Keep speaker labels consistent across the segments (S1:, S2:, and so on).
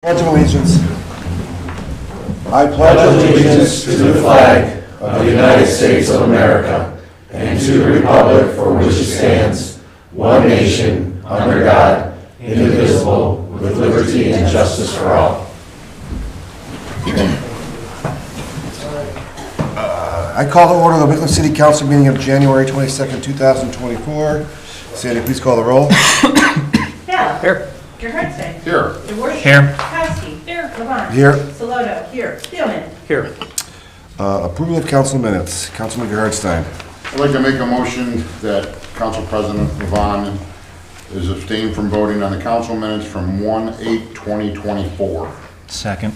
S1: Pledge of Allegiance. I
S2: pledge allegiance to the flag of the United States of America and to the republic for which it stands, one nation, under God, indivisible, with liberty and justice for all.
S1: I call to order the Wickliffe City Council meeting of January 22nd, 2024. Sandy, please call the roll.
S3: Bell.
S4: Here.
S3: Gerhardstein.
S2: Here.
S3: DeWorst.
S4: Here.
S3: Kowski. Here. Levant.
S1: Here.
S3: Saloto. Here. Thielman.
S4: Here.
S1: Approval of council minutes. Councilman Gerhardstein.
S5: I'd like to make a motion that Council President Levant is abstained from voting on the council minutes from 1/8/2024.
S4: Second.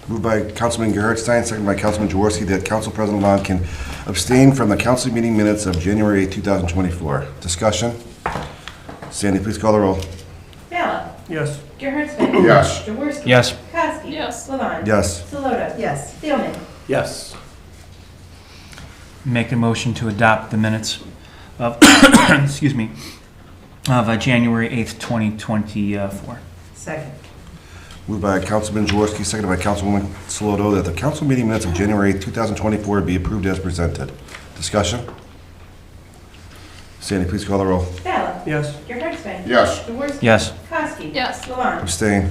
S1: Moved by Councilman Gerhardstein, second by Councilman Jaworski, that Council President Levant can abstain from the council meeting minutes of January 8, 2024. Discussion. Sandy, please call the roll.
S3: Bella.
S4: Yes.
S3: Gerhardstein.
S5: Yes.
S3: DeWorst.
S4: Yes.
S3: Kowski. Yes. Levant.
S1: Yes.
S3: Saloto. Yes. Thielman.
S4: Yes. Make a motion to adopt the minutes of, excuse me, of January 8th, 2024.
S3: Second.
S1: Moved by Councilman Jaworski, seconded by Councilwoman Saloto, that the council meeting minutes of January 8, 2024 be approved as presented. Discussion. Sandy, please call the roll.
S3: Bella.
S4: Yes.
S3: Gerhardstein.
S5: Yes.
S3: DeWorst.
S4: Yes.
S3: Kowski.
S6: Yes.
S3: Levant.
S1: Abstain.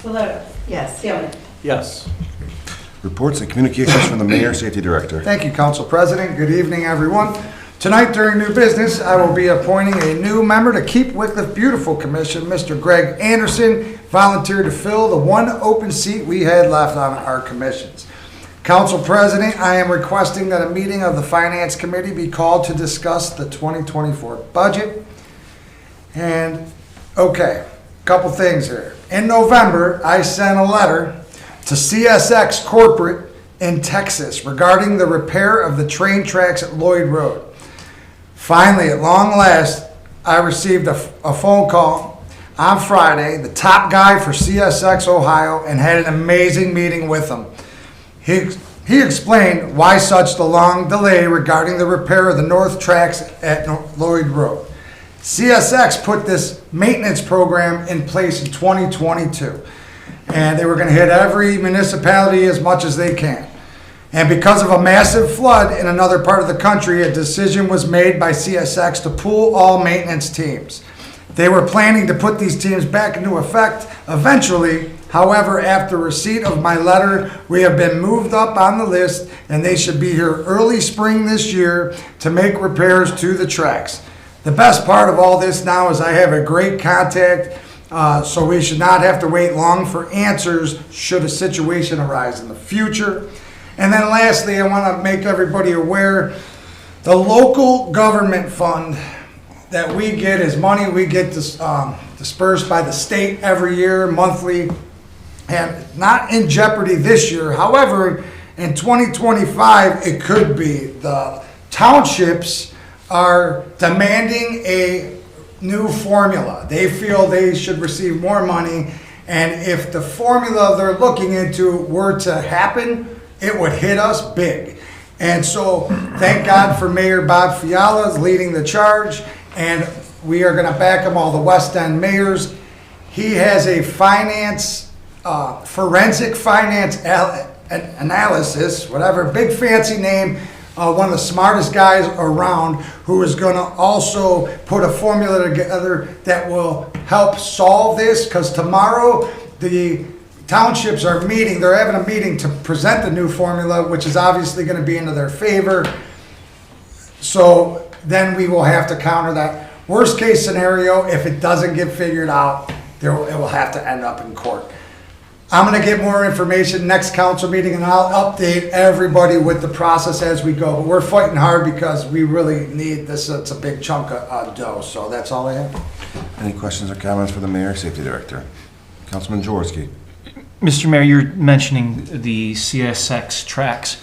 S3: Saloto. Yes. Thielman.
S4: Yes.
S1: Reports and communications from the Mayor, Safety Director.
S7: Thank you, Council President. Good evening, everyone. Tonight, during new business, I will be appointing a new member to Keep Wickliffe Beautiful Commission. Mr. Greg Anderson volunteered to fill the one open seat we had left on our commissions. Council President, I am requesting that a meeting of the Finance Committee be called to discuss the 2024 budget. And, okay, couple things here. In November, I sent a letter to CSX Corporate in Texas regarding the repair of the train tracks at Lloyd Road. Finally, at long last, I received a phone call on Friday, the top guy for CSX Ohio, and had an amazing meeting with him. He explained why such the long delay regarding the repair of the north tracks at Lloyd Road. CSX put this maintenance program in place in 2022, and they were going to hit every municipality as much as they can. And because of a massive flood in another part of the country, a decision was made by CSX to pool all maintenance teams. They were planning to put these teams back into effect eventually. However, after receipt of my letter, we have been moved up on the list, and they should be here early spring this year to make repairs to the tracks. The best part of all this now is I have a great contact, so we should not have to wait long for answers should a situation arise in the future. And then lastly, I want to make everybody aware, the local government fund that we get is money we get dispersed by the state every year, monthly, and not in jeopardy this year. However, in 2025, it could be. The townships are demanding a new formula. They feel they should receive more money, and if the formula they're looking into were to happen, it would hit us big. And so thank God for Mayor Bob Fiala leading the charge, and we are going to back him, all the West End mayors. He has a forensic finance analysis, whatever, big fancy name, one of the smartest guys around, who is going to also put a formula together that will help solve this, because tomorrow the townships are meeting, they're having a meeting to present the new formula, which is obviously going to be into their favor. So then we will have to counter that. Worst case scenario, if it doesn't get figured out, it will have to end up in court. I'm going to get more information next council meeting, and I'll update everybody with the process as we go. But we're fighting hard because we really need this. It's a big chunk of dough. So that's all I have.
S1: Any questions or comments for the Mayor, Safety Director? Councilman Jaworski.
S4: Mr. Mayor, you're mentioning the CSX tracks.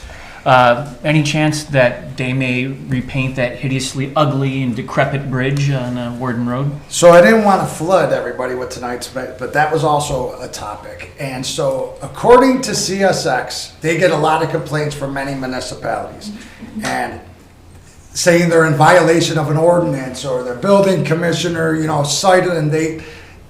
S4: Any chance that they may repaint that hideously ugly and decrepit bridge on Warden Road?
S7: So I didn't want to flood everybody with tonight's, but that was also a topic. And so according to CSX, they get a lot of complaints from many municipalities and saying they're in violation of an ordinance, or their building commissioner, cited, and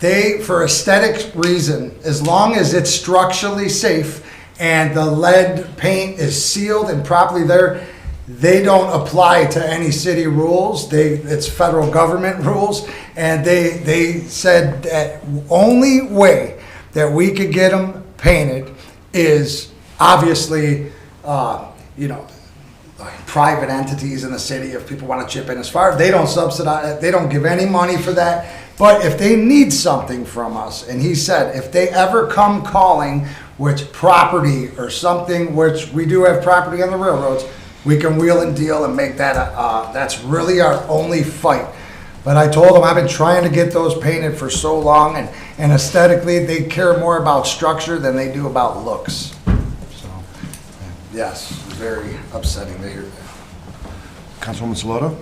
S7: for aesthetic reason, as long as it's structurally safe and the lead paint is sealed and properly there, they don't apply to any city rules. It's federal government rules, and they said that only way that we could get them painted is obviously, private entities in the city, if people want to chip in. As far as they don't subsidize, they don't give any money for that. But if they need something from us, and he said if they ever come calling, which property or something, which we do have property on the railroads, we can wheel and deal and make that, that's really our only fight. But I told them I've been trying to get those painted for so long, and aesthetically, they care more about structure than they do about looks. So, yes, very upsetting to hear that.
S1: Councilwoman Saloto?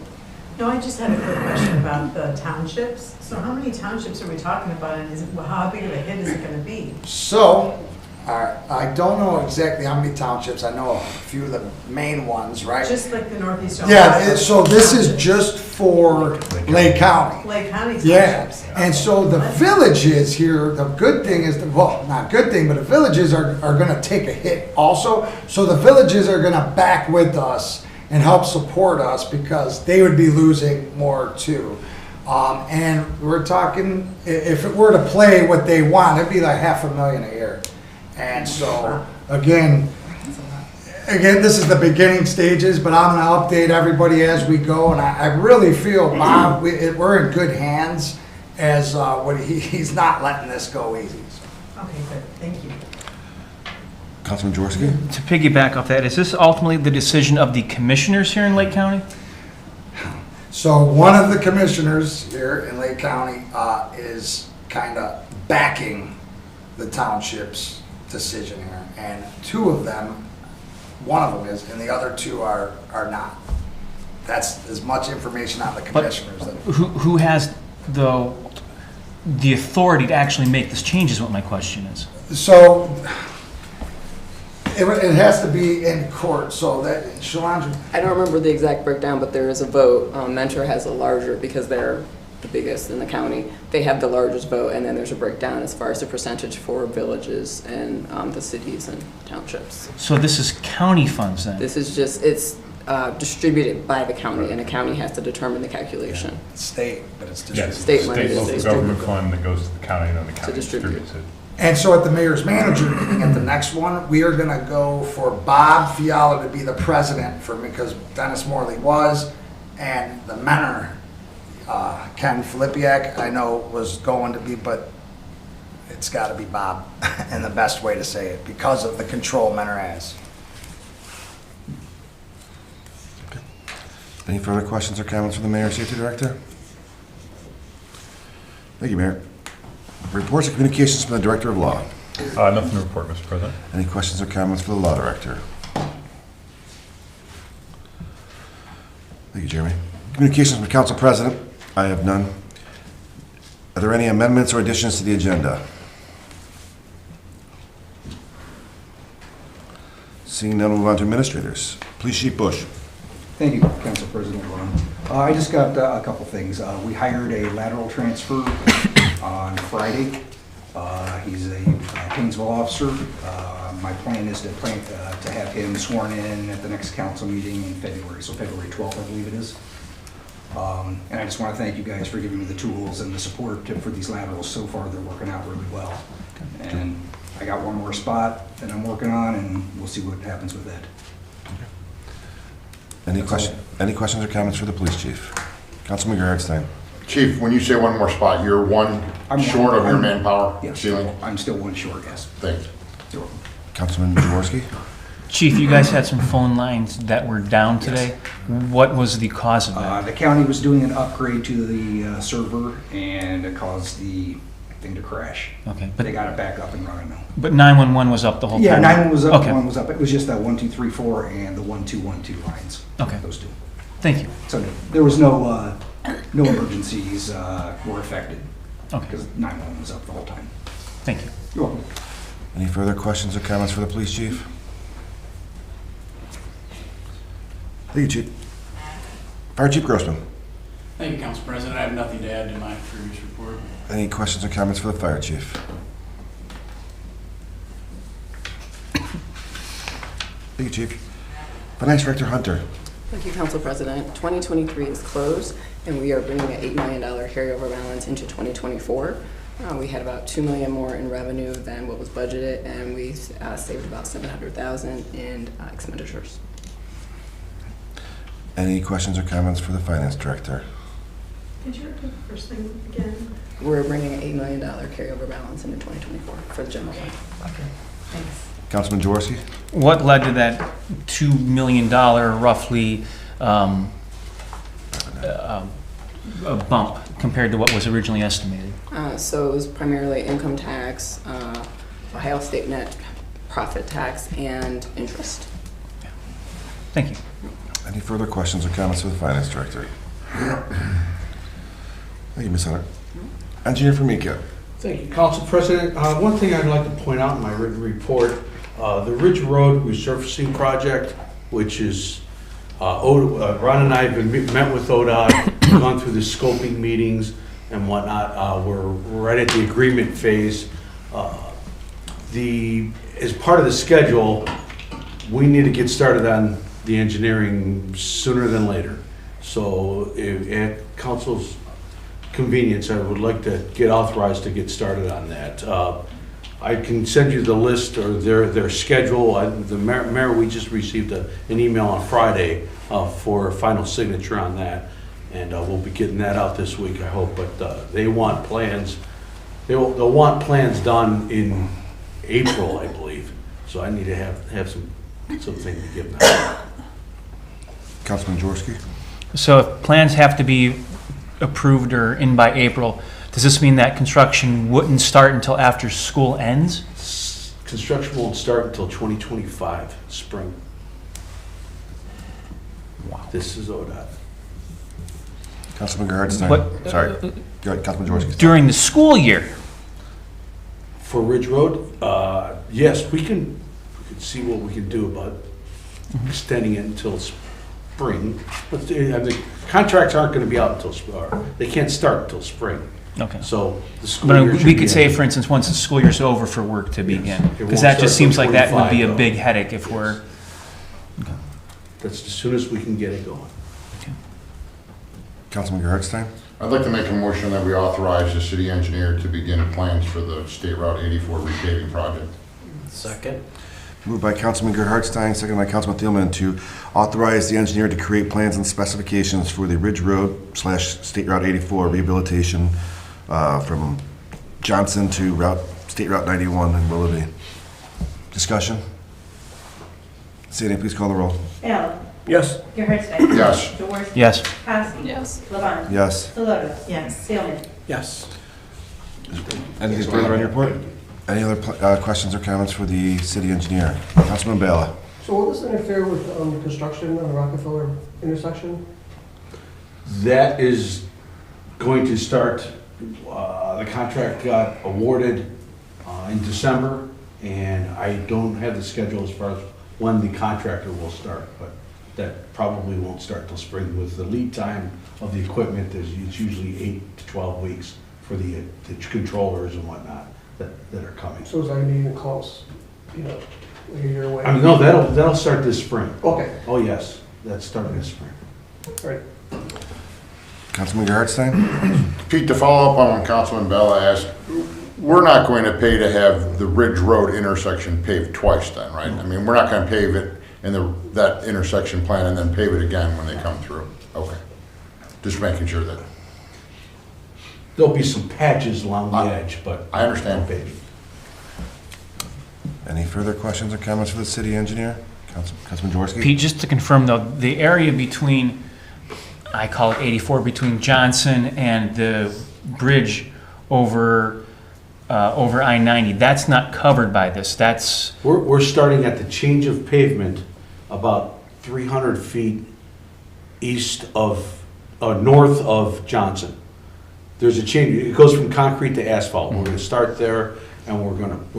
S6: No, I just had a quick question about the townships. So how many townships are we talking about, and how big of a hit is it gonna be?
S7: So, I don't know exactly how many townships. I know a few of the main ones, right?
S6: Just like the Northeast
S7: Yeah,
S6: Ohio.
S7: so this is just for Lake County.
S6: Lake County
S7: Yeah,
S6: townships.
S7: and so the villages here, the good thing is, well, not good thing, but the villages are gonna take a hit also. So the villages are gonna back with us and help support us because they would be losing more too. And we're talking, if it were to play what they want, it'd be like $500,000 a year. And so, again, this is the beginning stages, but I'm gonna update everybody as we go, and I really feel, Bob, we're in good hands as, he's not letting this go easy.
S6: Okay, good, thank you.
S1: Councilman Jaworski?
S4: To piggyback off that, is this ultimately the decision of the commissioners here in Lake County?
S7: So one of the commissioners here in Lake County is kind of backing the township's decision here, and two of them, one of them is, and the other two are not. That's as much information on the commissioners.
S4: Who has the authority to actually make this change is what my question is.
S7: So it has to be in court, so that, Shalandra,
S8: I don't remember the exact breakdown, but there is a vote. Mentor has a larger, because they're the biggest in the county. They have the largest vote, and then there's a breakdown as far as the percentage for villages and the cities and townships.
S4: So this is county funds then?
S8: This is just, it's distributed by the county, and the county has to determine the calculation.
S7: state, but it's
S9: Yes,
S7: distributed.
S8: State money
S9: state
S8: is
S9: local
S8: distributed.
S9: government fund that goes to the county, and then the county
S8: distribute.
S9: distributes it.
S7: And so at the mayor's manager meeting, at the next one, we are gonna go for Bob Fiala to be the president for me, because Dennis Morley was, and the mentor, Ken Filipiak, I know was going to be, but it's gotta be Bob, and the best way to say it, because of the control mentor has.
S1: Any further questions or comments from the Mayor, Safety Director? Thank you, Mayor. Reports and communications from the Director of Law.
S9: Nothing to report, Mr. President.
S1: Any questions or comments for the Law Director? Thank you, Jeremy. Communications from Council President. I have none. Are there any amendments or additions to the agenda? Seeing none, we'll move on to administrators. Please, Chief Bush.
S10: Thank you, Council President Ron. I just got a couple things. We hired a lateral transfer on Friday. He's a Painesville officer. My plan is to have him sworn in at the next council meeting in February, so February 12th, I believe it is. And I just want to thank you guys for giving me the tools and the support for these laterals. So far, they're working out really well. And I got one more spot that I'm working on, and we'll see what happens with that.
S1: Any questions or comments for the police chief? Councilman Gerhardstein.
S5: Chief, when you say one more spot, you're one short of your manpower
S10: Yes,
S5: ceiling?
S10: I'm still one short, yes.
S5: Thanks.
S10: You're welcome.
S1: Councilman Jaworski.
S4: Chief, you guys had some phone lines that were down today. What was the cause of that?
S10: The county was doing an upgrade to the server, and it caused the thing to crash.
S4: Okay,
S10: They got it back up and running now.
S4: but 911 was up the whole time?
S10: Yeah, 9 was up,
S4: Okay.
S10: 1 was up. It was just that 1, 2, 3, 4, and the 1, 2, 1, 2 lines.
S4: Okay.
S10: Those two.
S4: Thank you.
S10: So there was no emergencies were affected
S4: Okay,
S10: because 911 was up the whole time.
S4: thank you.
S10: You're welcome.
S1: Any further questions or comments for the police chief? Thank you, Chief. Fire Chief Grossman.
S11: Thank you, Council President. I have nothing to add to my previous report.
S1: Any questions or comments for the fire chief? Thank you, Chief. Finance Director Hunter.
S8: Thank you, Council President. 2023 is closed, and we are bringing an $8 million carryover balance into 2024. We had about $2 million more in revenue than what was budgeted, and we saved about $700,000 in expenditures.
S1: Any questions or comments for the Finance Director?
S6: Did you repeat the first thing again?
S8: We're bringing an $8 million carryover balance into 2024 for the general fund.
S6: Okay, thanks.
S1: Councilman Jaworski?
S4: What led to that $2 million roughly a bump compared to what was originally estimated?
S8: So it was primarily income tax, Ohio State net profit tax, and interest.
S4: Thank you.
S1: Any further questions or comments for the Finance Director? Thank you, Ms. Hunter. Engineer Formica.
S12: Thank you, Council President. One thing I'd like to point out in my written report, the Ridge Road resurfacing project, which is, Ron and I have met with ODOT, gone through the scoping meetings and whatnot. We're right at the agreement phase. As part of the schedule, we need to get started on the engineering sooner than later. So at Council's convenience, I would like to get authorized to get started on that. I can send you the list or their schedule. The mayor, we just received an email on Friday for final signature on that, and we'll be getting that out this week, I hope. But they want plans. They'll want plans done in April, I believe. So I need to have something to give them.
S1: Councilman Jaworski?
S4: So if plans have to be approved or in by April, does this mean that construction wouldn't start until after school ends?
S12: Construction won't start until 2025, spring.
S4: Wow.
S12: This is ODOT.
S1: Councilman Gerhardstein?
S4: What-
S1: Sorry. Go ahead, Councilman Jaworski.
S4: During the school year?
S12: For Ridge Road, yes, we can see what we can do about extending it until spring. But the contracts aren't going to be out until spring. They can't start until spring.
S4: Okay.
S12: So the school
S4: But
S12: year should
S4: we
S12: be
S4: could say,
S12: ended.
S4: for instance, once the school year's over for work to begin.
S12: It
S4: Because
S12: won't
S4: that
S12: start
S4: just seems
S12: till
S4: like that would be a
S12: 25,
S4: big headache if we're,
S12: That's as soon as we can get it going.
S1: Councilman Gerhardstein?
S5: I'd like to make a motion that we authorize the city engineer to begin plans for the State Route 84 repaving project.
S11: Second.
S1: Moved by Councilman Gerhardstein, seconded by Councilman Thielman to authorize the engineer to create plans and specifications for the Ridge Road / State Route 84 rehabilitation from Johnson to State Route 91 in Willoughby. Discussion? Sandy, please call the roll.
S3: Allen.
S11: Yes.
S3: Gerhardstein.
S5: Yes.
S3: Jaworski.
S4: yes.
S3: Costi. Yes. Levon.
S1: Yes.
S3: Solot.
S6: Yes.
S3: Thielman.
S11: Yes.
S1: Anything further on your report? Any other questions or comments for the city engineer? Councilman Bala.
S13: So will this interfere with construction on the Rockefeller intersection?
S12: That is going to start, the contract got awarded in December, and I don't have the schedule as far as when the contractor will start, but that probably won't start till spring. With the lead time of the equipment, it's usually 8 to 12 weeks for the controllers and whatnot that are coming.
S13: So is that going to be even close, like a year away?
S12: I mean, no, that'll start this spring.
S13: Okay,
S12: Oh, yes, that's starting this spring.
S13: all right.
S1: Councilman Gerhardstein?
S5: Pete, to follow up on what Councilman Bella asked, we're not going to pay to have the Ridge Road intersection paved twice then, right? I mean, we're not going to pave it in that intersection plan and then pave it again when they come through. Okay. Just making sure that,
S12: There'll be some patches along the edge, but.
S5: I understand.
S12: no paving.
S1: Any further questions or comments for the city engineer? Councilman Jaworski?
S4: Pete, just to confirm though, the area between, I call it 84, between Johnson and the bridge over I-90, that's not covered by this. That's,
S12: We're starting at the change of pavement about 300 feet north of Johnson. There's a change, it goes from concrete to asphalt. We're gonna start there, and we're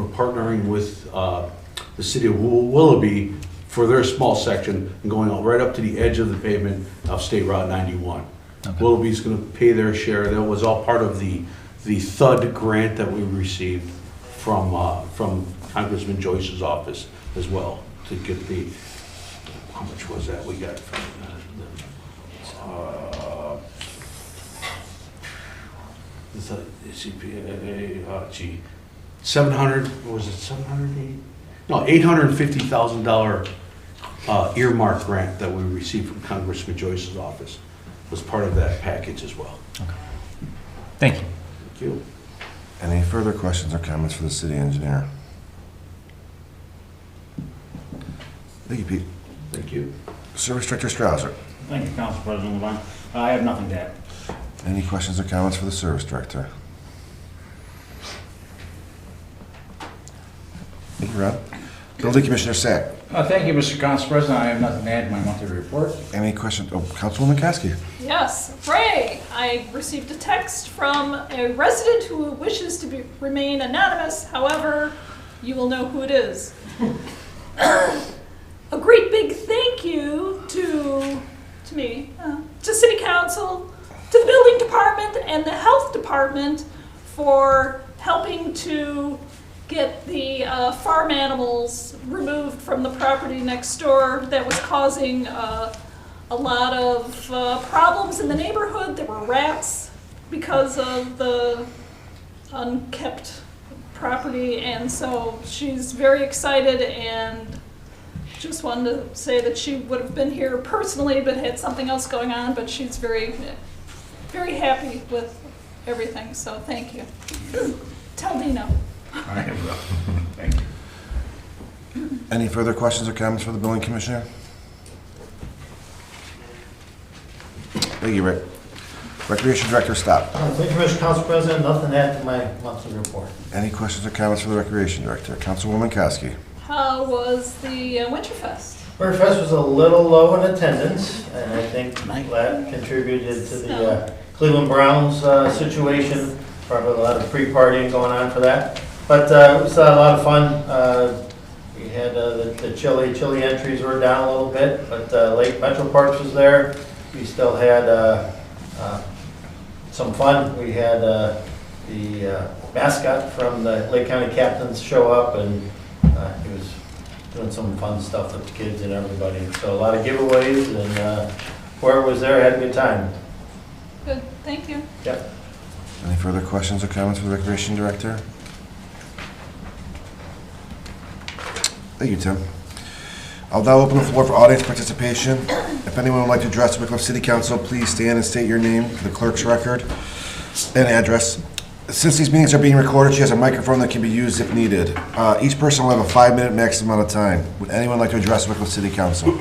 S12: partnering with the city of Willoughby for their small section and going right up to the edge of the pavement of State Route 91. Willoughby's gonna pay their share. That was all part of the THUD grant that we received from Congressman Joyce's office as well, to get the, how much was that we got from the CPA, gee, 700, what was it, 708? No, $850,000 earmark grant that we received from Congressman Joyce's office was part of that package as well.
S4: Thank you.
S12: Thank you.
S1: Any further questions or comments for the city engineer? Thank you, Pete.
S12: Thank you.
S1: Service Director Strouser.
S14: Thank you, Council President Levine. I have nothing to add.
S1: Any questions or comments for the Service Director? Thank you, Rob. Building Commissioner Sack.
S14: Thank you, Mr. Council President. I have nothing to add to my monthly report.
S1: Any questions? Oh, Councilwoman Caskey.
S3: Yes, Ray, I received a text from a resident who wishes to remain anonymous. However, you will know who it is. A great big thank you to me, to City Council, to the Building Department and the Health Department for helping to get the farm animals removed from the property next door that was causing a lot of problems in the neighborhood. There were rats because of the unkept property, and so she's very excited, and just wanted to say that she would have been here personally but had something else going on, but she's very, very happy with everything, so thank you. Tell Dino.
S14: I will. Thank you.
S1: Any further questions or comments for the Building Commissioner? Thank you, Rick. Recreation Director, stop.
S15: Thank you, Mr. Council President. Nothing to add to my monthly report.
S1: Any questions or comments for the Recreation Director? Councilwoman Koski.
S3: How was the Winterfest?
S15: Winterfest was a little low in attendance, and I think that contributed to the Cleveland Browns situation. Probably a lot of pre-partying going on for that. But it was a lot of fun. We had the chili entries were down a little bit, but Lake Metro Parks was there. We still had some fun. We had the mascot from the Lake County Captains show up, and he was doing some fun stuff with the kids and everybody. So a lot of giveaways, and whoever was there had a good time.
S3: Good, thank you.
S15: Yep.
S1: Any further questions or comments for the Recreation Director? Thank you, Tim. I'll now open the floor for audience participation. If anyone would like to address the Wickliffe City Council, please stand and state your name for the clerk's record and address. Since these meetings are being recorded, she has a microphone that can be used if needed. Each person will have a 5-minute maximum amount of time. Would anyone like to address Wickliffe City Council?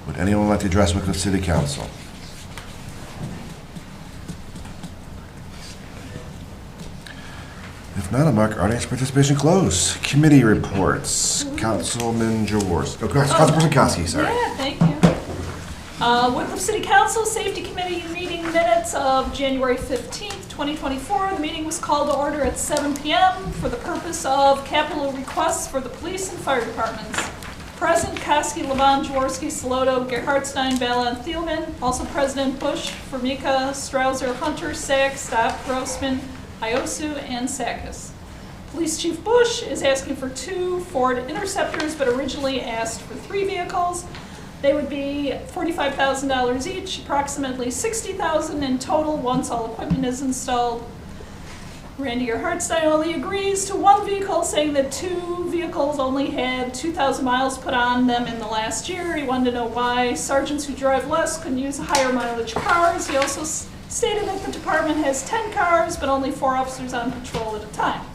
S1: Would anyone like to address Wickliffe City Council? If not, I'll mark audience participation closed. Committee reports. Councilman Jaworski. Councilperson Koski, sorry.
S3: Yeah, thank you. Wickliffe City Council Safety Committee meeting minutes of January 15th, 2024. The meeting was called to order at 7 p.m. for the purpose of capital requests for the police and fire departments. Present, Koski, Levon, Jaworski, Saloto, Gerhardstein, Bala, and Thielman. Also President Bush, Formica, Strouser, Hunter, Sack, Stopp, Grossman, Iosu, and Sakis. Police Chief Bush is asking for 2 Ford Interceptors, but originally asked for 3 vehicles. They would be $45,000 each, approximately $60,000 in total once all equipment is installed. Randy Gerhardstein only agrees to 1 vehicle, saying that 2 vehicles only had 2,000 miles put on them in the last year. He wanted to know why sergeants who drive less couldn't use higher mileage cars. He also stated that the department has 10 cars, but only 4 officers on patrol at a time.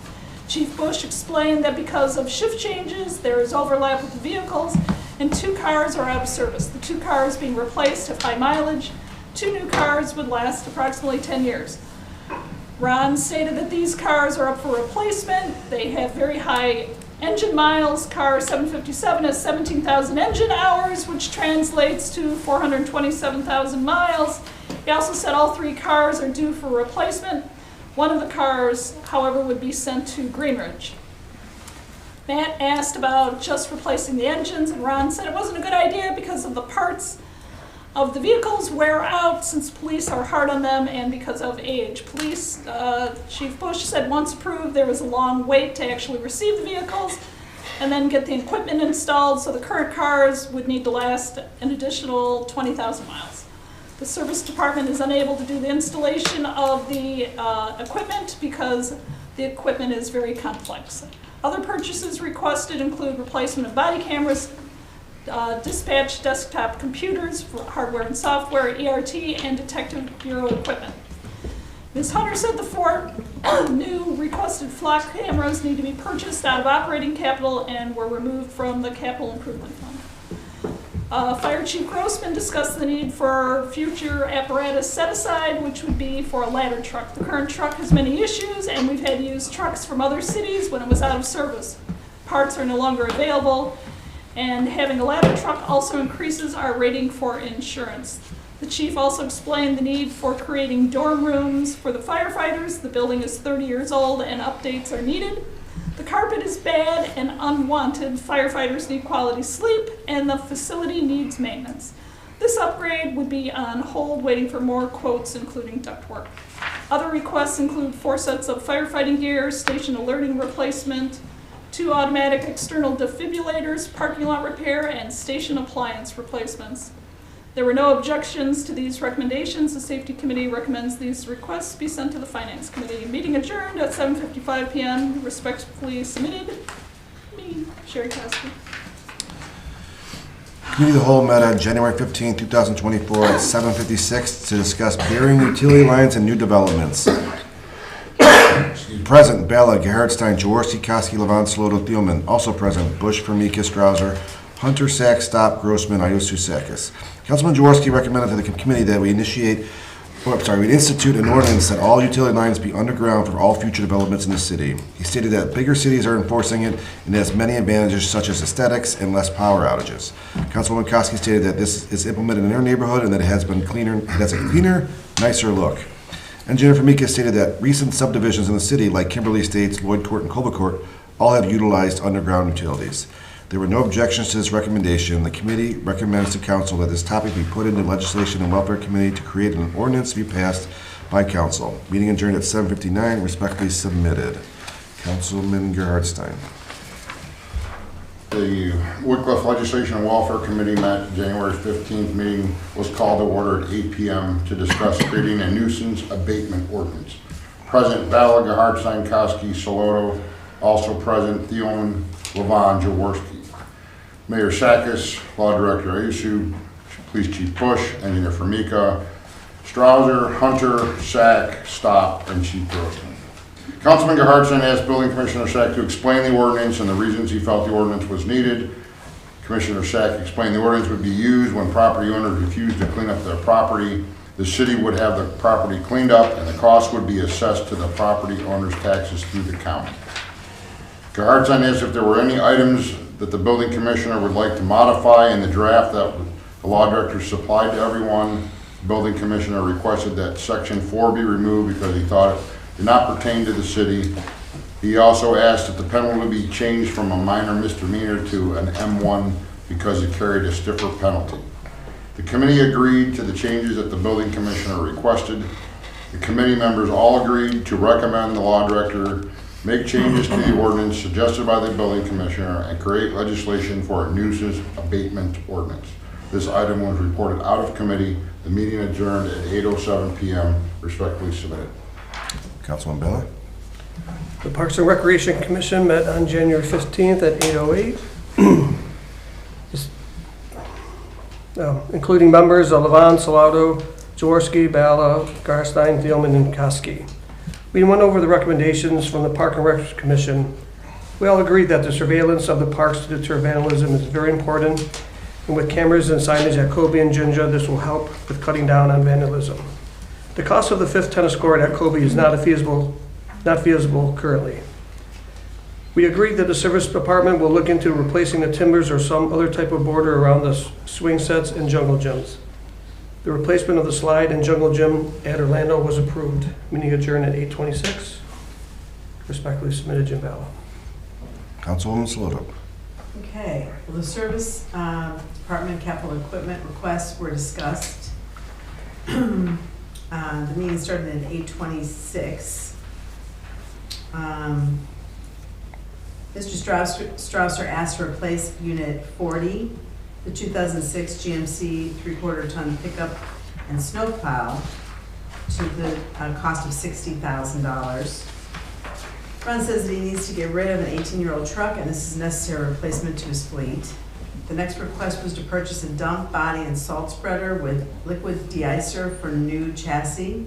S3: Chief Bush explained that because of shift changes, there is overlap with the vehicles, and 2 cars are out of service. The 2 cars being replaced have high mileage. 2 new cars would last approximately 10 years. Ron stated that these cars are up for replacement. They have very high engine miles. Car 757 has 17,000 engine hours, which translates to 427,000 miles. He also said all 3 cars are due for replacement. One of the cars, however, would be sent to Greenridge. Matt asked about just replacing the engines, and Ron said it wasn't a good idea because of the parts of the vehicles wear out since police are hard on them and because of age. Police, Chief Bush said once approved, there was a long wait to actually receive the vehicles and then get the equipment installed, so the current cars would need to last an additional 20,000 miles. The service department is unable to do the installation of the equipment because the equipment is very complex. Other purchases requested include replacement of body cameras, dispatch desktop computers for hardware and software, ERT, and detective bureau equipment. Ms. Hunter said the 4 new requested flock cameras need to be purchased out of operating capital and were removed from the capital improvement fund. Fire Chief Grossman discussed the need for future apparatus set aside, which would be for a ladder truck. The current truck has many issues, and we've had to use trucks from other cities when it was out of service. Parts are no longer available, and having a ladder truck also increases our rating for insurance. The chief also explained the need for creating dorm rooms for the firefighters. The building is 30 years old and updates are needed. The carpet is bad and unwanted. Firefighters need quality sleep and the facility needs maintenance. This upgrade would be on hold, waiting for more quotes, including ductwork. Other requests include 4 sets of firefighting gear, station alerting replacement, 2 automatic external defibrillators, parking lot repair, and station appliance replacements. There were no objections to these recommendations. The Safety Committee recommends these requests be sent to the Finance Committee. Meeting adjourned at 7:55 p.m. Respectfully submitted. Me, Sherry Kosky.
S1: Committee of the Whole met on January 15, 2024 at 7:56 to discuss burying utility lines and new developments. Present, Bella, Gerhardstein, Jaworski, Koski, Levon, Sloto, Thielman. Also present, Bush, Formica, Strauser, Hunter, Sack, Stop, Grossman, Iusu, Sakis. Councilman Jaworski recommended to the committee that we we'd institute an ordinance that all utility lines be underground for all future developments in the city. He stated that bigger cities are enforcing it and it has many advantages such as aesthetics and less power outages. Councilwoman Koski stated that this is implemented in her neighborhood and that it has a cleaner, nicer look. Engineer Formica stated that recent subdivisions in the city, like Kimberly Estates, Lloyd Court, and Culver Court, all have utilized underground utilities. There were no objections to this recommendation. The committee recommends to council that this topic be put into Legislation and Welfare Committee to create an ordinance to be passed by council. Meeting adjourned at 7:59, respectfully submitted. Councilman Gerhardstein.
S5: The Wickliffe Legislation and Welfare Committee met January 15th. Meeting was called to order at 8 p.m. to discuss creating a nuisance abatement ordinance. Present, Bala, Gerhardstein, Koski, Soloto. Also present, Thielman, Levon, Jaworski. Mayor Sakis, Law Director Iusu, Police Chief Bush, Engineer Formica, Strauser, Hunter, Sack, Stop, and Chief Grossman. Councilman Gerhardstein asked Building Commissioner Sack to explain the ordinance and the reasons he felt the ordinance was needed. Commissioner Sack explained the ordinance would be used when property owners refused to clean up their property. The city would have the property cleaned up and the cost would be assessed to the property owner's taxes through the county. Gerhardstein asked if there were any items that the building commissioner would like to modify in the draft that the law director supplied to everyone. The building commissioner requested that section 4 be removed because he thought it did not pertain to the city. He also asked that the penalty be changed from a minor misdemeanor to an M1 because it carried a stiffer penalty. The committee agreed to the changes that the building commissioner requested. The committee members all agreed to recommend the law director make changes to the ordinance suggested by the building commissioner and create legislation for a nuisance abatement ordinance. This item was reported out of committee. The meeting adjourned at 8:07 p.m. Respectfully submitted.
S1: Councilman Bella.
S13: The Parks and Recreation Commission met on January 15th at 8:08. Including members of Levon, Salado, Jaworski, Bala, Garstein, Thielman, and Koski. We went over the recommendations from the Park and Rec Commission. We all agreed that the surveillance of the parks to deter vandalism is very important, and with cameras and signage at Kobe and Jinja, this will help with cutting down on vandalism. The cost of the 5th tennis court at Kobe is not feasible currently. We agreed that the service department will look into replacing the timbers or some other type of border around the swing sets and jungle gyms. The replacement of the slide and jungle gym at Orlando was approved. Meeting adjourned at 8:26. Respectfully submitted, Jim Bala.
S1: Councilwoman Sloto.
S6: Okay, well, the service department capital equipment requests were discussed. The meeting started at 8:26. Mr. Strausser asked to replace Unit 40, the 2006 GMC 3/4 ton pickup and snowplow, to the cost of $60,000. Ron says that he needs to get rid of an 18-year-old truck, and this is a necessary replacement to his fleet. The next request was to purchase a dump body and salt spreader with liquid de-icer for new chassis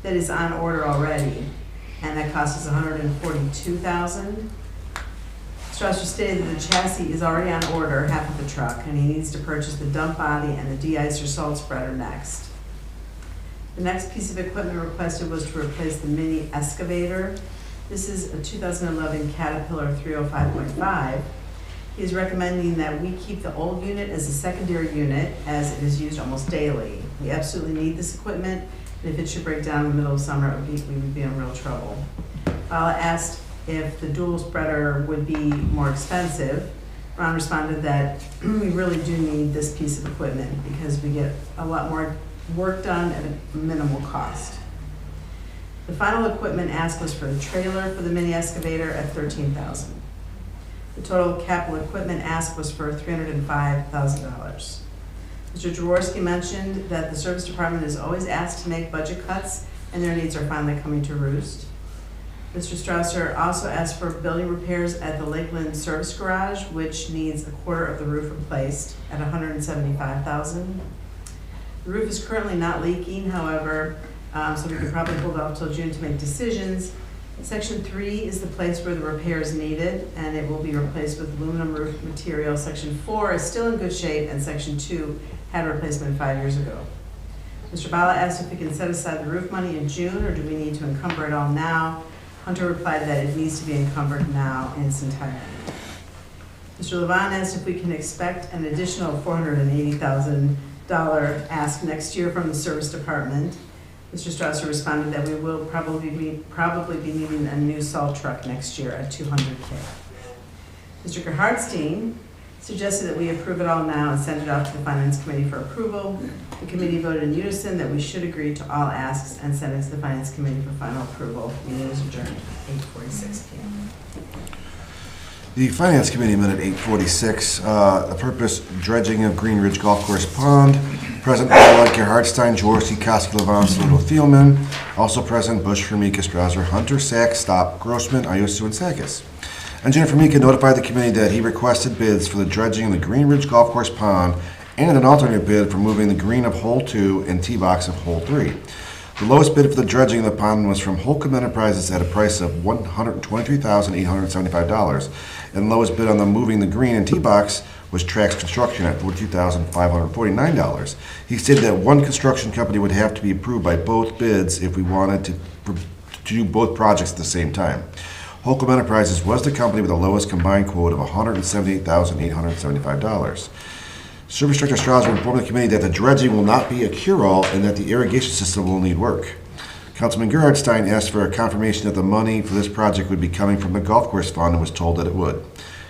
S6: that is on order already, and that cost is $142,000. Strausser stated that the chassis is already on order, half of the truck, and he needs to purchase the dump body and the de-icer salt spreader next. The next piece of equipment requested was to replace the mini excavator. This is a 2011 Caterpillar 305.5. He is recommending that we keep the old unit as a secondary unit, as it is used almost daily. We absolutely need this equipment, and if it should break down in the middle of summer, we would be in real trouble. Bala asked if the dual spreader would be more expensive. Ron responded that we really do need this piece of equipment because we get a lot more work done at a minimal cost. The final equipment asked was for the trailer for the mini excavator at $13,000. The total capital equipment asked was for $305,000. Mr. Jaworski mentioned that the service department is always asked to make budget cuts, and their needs are finally coming to roost. Mr. Strausser also asked for building repairs at the Lakeland Service Garage, which needs a quarter of the roof replaced at $175,000. The roof is currently not leaking, however, so we could probably hold off till June to make decisions. Section 3 is the place where the repair is needed, and it will be replaced with aluminum roof material. Section 4 is still in good shape, and Section 2 had a replacement 5 years ago. Mr. Bala asked if we can set aside the roof money in June, or do we need to encumber it all now? Hunter replied that it needs to be encumbered now in its entirety. Mr. Levon asked if we can expect an additional $480,000 ask next year from the service department. Mr. Strausser responded that we will probably be needing a new salt truck next year at $200K. Mr. Gerhardstein suggested that we approve it all now and send it off to the Finance Committee for approval. The committee voted in unison that we should agree to all asks and send it to the Finance Committee for final approval. Meeting is adjourned at 8:46 p.m.
S1: The Finance Committee met at 8:46. The purpose, dredging of Green Ridge Golf Course Pond. Present, Gerhardstein, Jaworski, Koski, Levon, Saludo, Thielman. Also present, Bush, Formica, Strauser, Hunter, Sack, Stop, Grossman, Iosu, and Sakis. Engineer Formica notified the committee that he requested bids for the dredging of the Green Ridge Golf Course Pond and an alternate bid for moving the green of Hole 2 and tee box of Hole 3. The lowest bid for the dredging of the pond was from Holcomb Enterprises at a price of $123,875, and the lowest bid on the moving the green and tee box was Trax Construction at $42,549. He stated that one construction company would have to be approved by both bids if we wanted to do both projects at the same time. Holcomb Enterprises was the company with the lowest combined quote of $178,875. Service Director Strauser informed the committee that the dredging will not be a cure-all and that the irrigation system will need work. Councilman Gerhardstein asked for a confirmation that the money for this project would be coming from the golf course fund and was told that it would.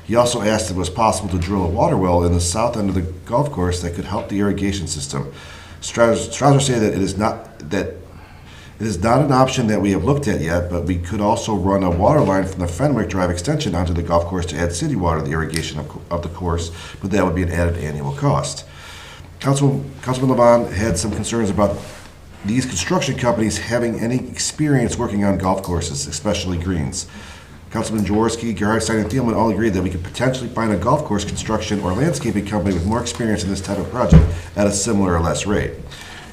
S1: He also asked if it was possible to drill a water well in the south end of the golf course that could help the irrigation system. Strauser said that it is not an option that we have looked at yet, but we could also run a water line from the Fenwick Drive extension onto the golf course to add city water to the irrigation of the course, but that would be an added annual cost. Councilman Levon had some concerns about these construction companies having any experience working on golf courses, especially greens. Councilman Jaworski, Gerhardstein, and Thielman all agreed that we could potentially find a golf course construction or landscaping company with more experience in this type of project at a similar or less rate.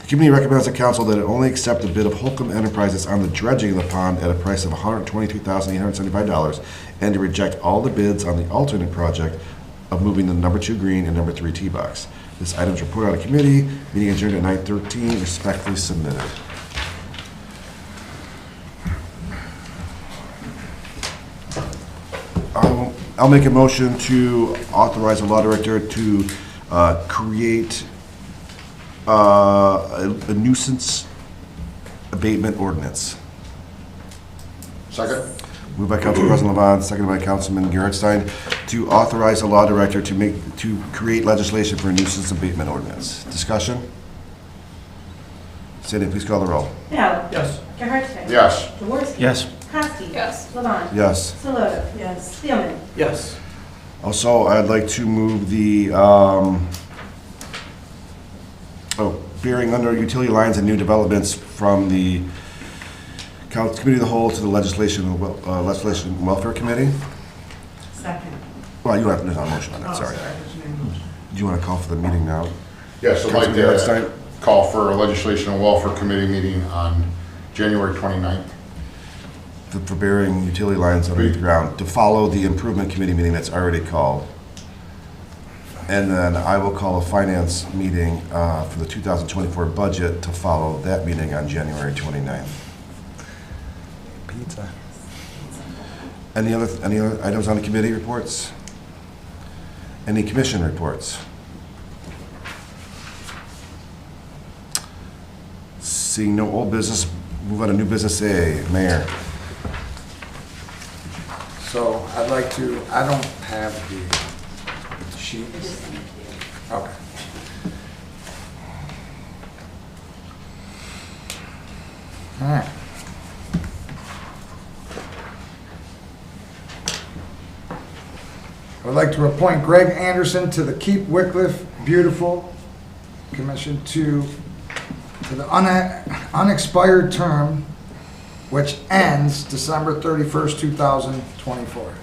S1: The committee recommends the council that it only accept the bid of Holcomb Enterprises on the dredging of the pond at a price of $123,875 and to reject all the bids on the alternate project of moving the number 2 green and number 3 tee box. This item is reported out of committee. Meeting adjourned at 9:13. Respectfully submitted. I'll make a motion to authorize the law director to create a nuisance abatement ordinance.
S5: Second?
S1: Moved by Council President Levon, seconded by Councilman Gerhardstein, to authorize the law director to create legislation for a nuisance abatement ordinance. Discussion? Sandy, please call the roll.
S6: Ballard.
S13: Yes.
S6: Gerhardstein.
S5: Yes.
S6: Jaworski.
S4: Yes.
S6: Kowski.
S3: Yes.
S6: Levon.
S1: Yes.
S6: Solota. Yes. Steelman.
S13: Yes.
S1: Also, I'd like to move the, bearing under utility lines and new developments from the Committee of the Whole to the Legislation and Welfare Committee.
S6: Second.
S1: Well, you don't have, there's not a motion on that,
S6: Oh,
S1: sorry.
S6: There's no motion.
S1: Do you want to call for the meeting now?
S5: Yes, I'd like
S1: Councilman Gerhardstein?
S5: to call for a Legislation and Welfare Committee meeting on January 29th.
S1: For burying utility lines underneath the ground, to follow the Improvement Committee meeting that's already called. And then I will call a finance meeting for the 2024 budget to follow that meeting on January 29th. Pizza. Any other items on the committee reports? Any commission reports? Seeing no old business, move on to new business A. Mayor.
S7: So I'd like to, I don't have the sheet. Okay. All right. I would like to appoint Greg Anderson to the Keep Wickliffe Beautiful Commission to the unexpired term, which ends December 31st, 2024.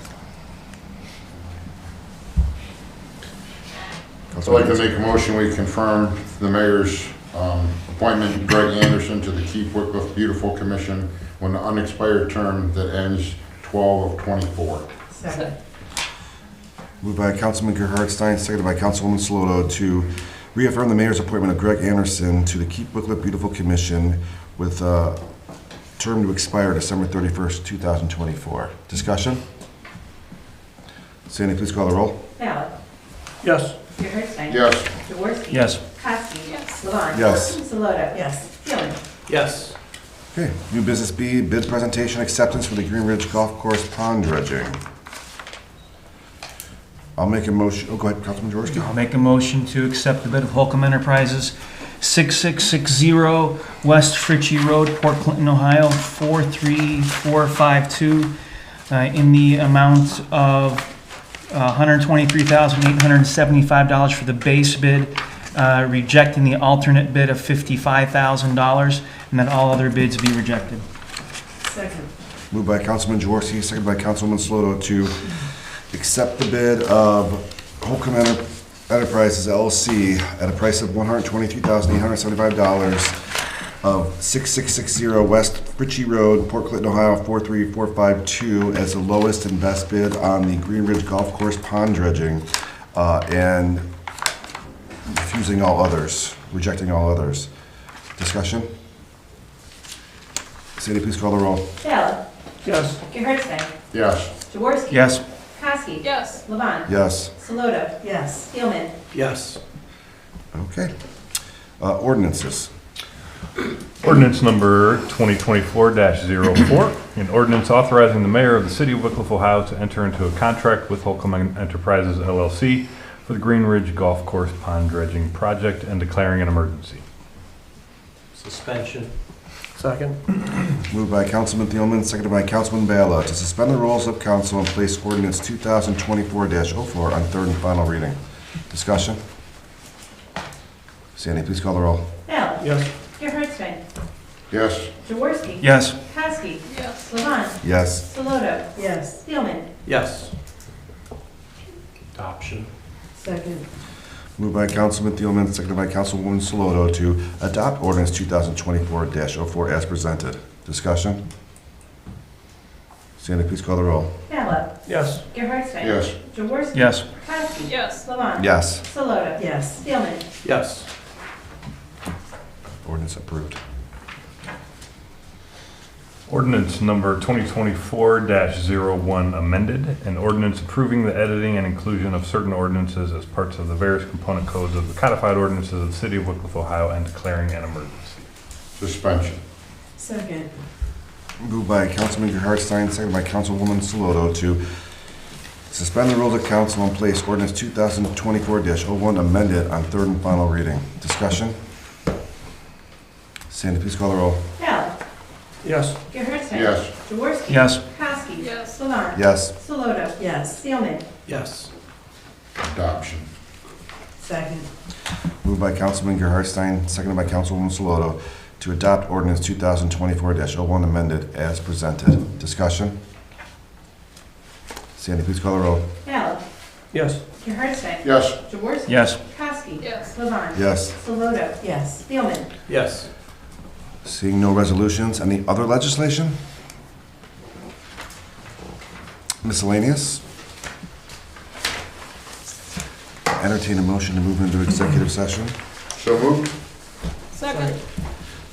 S5: I'd like to make a motion, we confirm the mayor's appointment, Greg Anderson, to the Keep Wickliffe Beautiful Commission when the unexpired term that ends 12/24.
S6: Second.
S1: Moved by Councilman Gerhardstein, seconded by Councilwoman Saloto to reaffirm the mayor's appointment of Greg Anderson to the Keep Wickliffe Beautiful Commission with a term to expire December 31st, 2024. Discussion? Sandy, please call the roll.
S6: Ballard.
S13: Yes.
S6: Gerhardstein.
S5: Yes.
S6: Jaworski.
S4: Yes.
S6: Kowski.
S3: Yes.
S6: Levon.
S1: Yes.
S6: Solota. Yes. Steelman.
S13: Yes.
S1: Okay, new business B, bid presentation acceptance for the Green Ridge Golf Course pond dredging. I'll make a motion, oh, go ahead, Councilman Jaworski.
S4: I'll make a motion to accept the bid of Holcomb Enterprises, 6660 West Fritchie Road, Port Clinton, Ohio, 43452, in the amount of $123,875 for the base bid, rejecting the alternate bid of $55,000, and then all other bids be rejected.
S6: Second.
S1: Moved by Councilman Jaworski, seconded by Councilwoman Saloto to accept the bid of Holcomb Enterprises LLC at a price of $123,875 of 6660 West Fritchie Road, Port Clinton, Ohio, 43452 as the lowest and best bid on the Green Ridge Golf Course pond dredging, and refusing all others, rejecting all others. Discussion? Sandy, please call the roll.
S6: Ballard.
S13: Yes.
S6: Gerhardstein.
S5: Yes.
S6: Jaworski.
S4: Yes.
S6: Kowski.
S3: Yes.
S6: Levon.
S1: Yes.
S6: Solota. Yes. Steelman.
S13: Yes.
S1: Okay. Ordinances.
S9: Ordinance number 2024-04, an ordinance authorizing the mayor of the city of Wickliffe, Ohio to enter into a contract with Holcomb Enterprises LLC for the Green Ridge Golf Course pond dredging project and declaring an emergency.
S11: Suspension.
S13: Second.
S1: Moved by Councilman Thielman, seconded by Councilman Bala to suspend the rules of council and place ordinance 2024-04 on third and final reading. Discussion? Sandy, please call the roll.
S6: Ballard.
S13: Yes.
S6: Gerhardstein.
S5: Yes.
S6: Jaworski.
S4: Yes.
S6: Kowski.
S3: Yes.
S6: Levon.
S1: Yes.
S6: Solota. Yes. Steelman.
S13: Yes.
S11: Adoption.
S6: Second.
S1: Moved by Councilman Thielman, seconded by Councilwoman Saloto to adopt ordinance 2024-04 as presented. Discussion? Sandy, please call the roll.
S6: Ballard.
S13: Yes.
S6: Gerhardstein.
S5: Yes.
S6: Jaworski.
S4: Yes.
S6: Kowski.
S3: Yes.
S6: Levon.
S1: Yes.
S6: Solota. Yes. Steelman.
S13: Yes.
S1: Ordinance approved.
S9: Ordinance number 2024-01 amended, an ordinance approving the editing and inclusion of certain ordinances as parts of the various component codes of the codified ordinances of the city of Wickliffe, Ohio, and declaring an emergency.
S5: Suspension.
S6: Second.
S1: Moved by Councilman Gerhardstein, seconded by Councilwoman Saloto to suspend the rules of council and place ordinance 2024-01 amended on third and final reading. Discussion? Sandy, please call the roll.
S6: Ballard.
S13: Yes.
S6: Gerhardstein.
S5: Yes.
S6: Jaworski.
S4: Yes.
S6: Kowski.
S3: Yes.
S6: Levon.
S1: Yes.
S6: Saloto. Yes. Thielman.
S12: Yes.
S5: Adoption.
S6: Second.
S1: Moved by Councilman Gerhardstein, seconded by Councilwoman Saloto to adopt ordinance 2024-01 amended as presented. Discussion? Sandy, please call the roll.
S6: Ballard.
S13: Yes.
S6: Gerhardstein.
S5: Yes.
S6: Jaworski.
S4: Yes.
S6: Kowski.
S3: Yes.
S6: Levon.
S1: Yes.
S6: Saloto. Yes. Thielman.
S12: Yes.
S1: Seeing no resolutions, any other legislation? Miscellaneous? Entertain a motion to move into executive session.
S5: So moved.
S3: Second.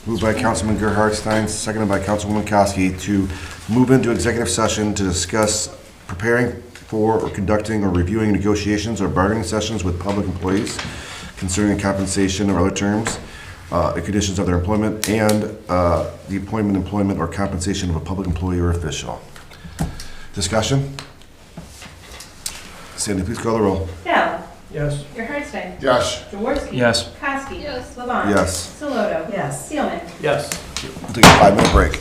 S1: Moved by Councilman Gerhardstein, seconded by Councilwoman Kowski to move into executive session to discuss preparing for or conducting or reviewing negotiations or bargaining sessions with public employees concerning compensation or other terms, the conditions of their employment, and the appointment, employment, or compensation of a public employee or official. Discussion? Sandy, please call the roll.
S6: Ballard.
S13: Yes.
S6: Gerhardstein.
S5: Yes.
S6: Jaworski.
S4: Yes.
S6: Kowski.
S3: Yes.
S6: Levon.
S1: Yes.
S6: Saloto. Yes. Thielman.
S12: Yes.
S1: We'll take a 5-minute break.